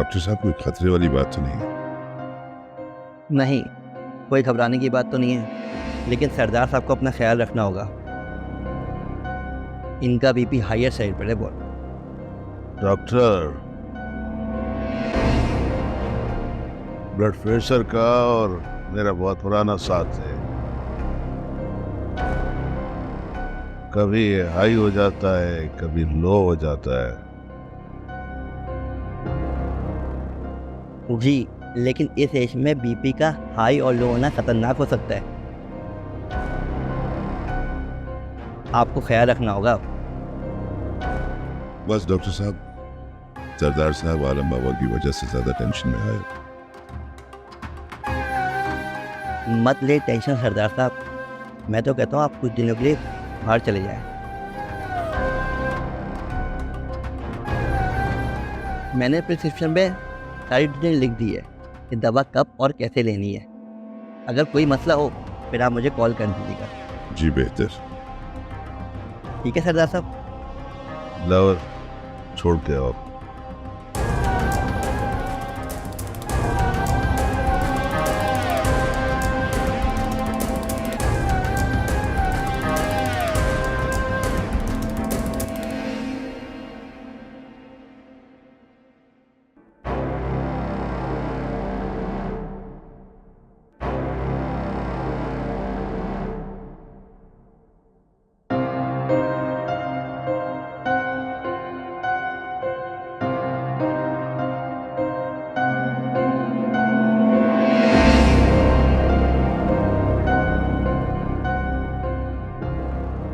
Doctor साहब कोई खतरे वाली बात तो नहीं है? नहीं, कोई घबराने की बात तो नहीं है, लेकिन सरदार साहब को अपना ख्याल रखना होगा। इनका बीपी हायर साइड पर है बहुत। डॉक्टर, ब्लड प्रेशर का और मेरा बहुत पुराना साथ है। कभी हाई हो जाता है, कभी लो हो जाता है। जी, लेकिन इस एज में बीपी का हाई और लो होना खतरनाक हो सकता है। आपको ख्याल रखना होगा। बस डॉक्टर साहब, सरदार साहब आलम बाबा की वजह से ज्यादा टेंशन में आए। मत ले टेंशन सरदार साहब, मैं तो कहता हूँ आप कुछ दिनों के लिए बाहर चले जाएं। मैंने प्रिस्क्रिप्शन में सारी डिटेल लिख दी है कि दवा कब और कैसे लेनी है। अगर कोई मसला हो फिर आप मुझे कॉल कर दीजिएगा। जी बेहतर। ठीक है सरदार साहब। लाओ, छोड़ के आओ।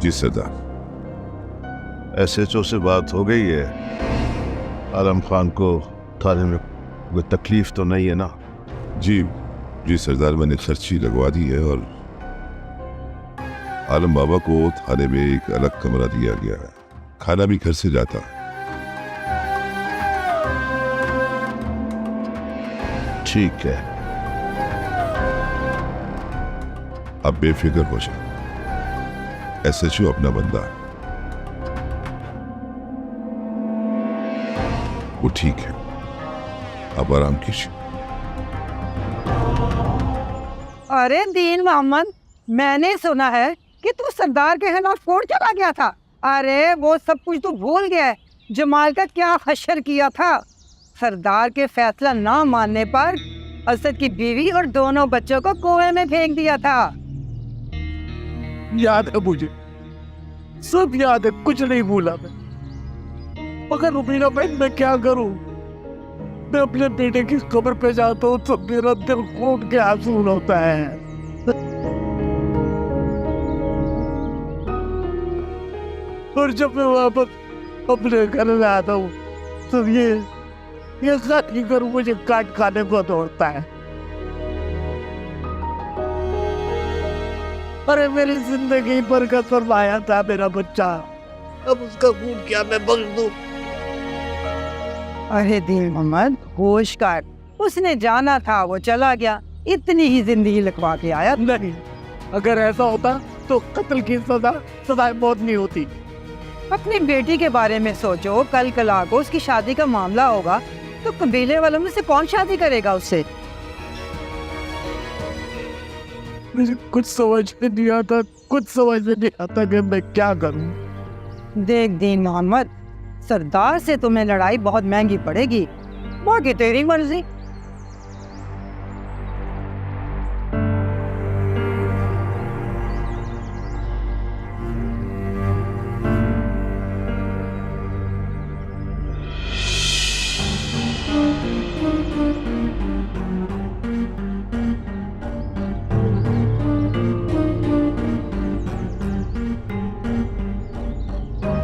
जी सरदार, SHO से बात हो गई है। आलम खान को थाने में कोई तकलीफ तो नहीं है ना? जी जी सरदार, मैंने खर्ची लगवा दी है और आलम बाबा को थाने में एक अलग कमरा दिया गया है। खाना भी घर से जाता है। ठीक है, आप बेफिक्र हो जाए। SHO अपना बंदा है, वो ठीक है। आप आराम कीजिए। अरे दीन मोहम्मद, मैंने सुना है कि तू सरदार के खिलाफ कोर्ट चला गया था। अरे वो सब कुछ तो भूल गया है। जमाल का क्या हशर किया था। सरदार के फैसला ना मानने पर असद की बीवी और दोनों बच्चों को कुएं में फेंक दिया था। याद है मुझे, सब याद है, कुछ नहीं भूला मैं। मगर रुबीना भाई, मैं क्या करूं? मैं अपने बेटे की कब्र पे जाता हूँ तो मेरा दिल घोट के आंसू होता है। और जब मैं वापस अपने घर में आता हूँ तो ये साथी कर मुझे काट खाने को दौड़ता है। अरे मेरी जिंदगी पर का सरमाया था मेरा बच्चा, अब उसका खून क्या मैं बख्श दूं? अरे दीन मोहम्मद, होश कर। उसने जाना था, वो चला गया। इतनी ही जिंदगी लिखवा के आया। नहीं, अगर ऐसा होता तो कत्ल की सजा मौत नहीं होती। अपनी बेटी के बारे में सोचो। कल कला को उसकी शादी का मामला होगा तो कबीले वालों में से कौन शादी करेगा उससे? मुझे कुछ समझ में नहीं आता, कुछ समझ में नहीं आता कि मैं क्या करूं। देख दीन मोहम्मद, सरदार से तुम्हें लड़ाई बहुत महंगी पड़ेगी। बाकी तेरी मर्जी।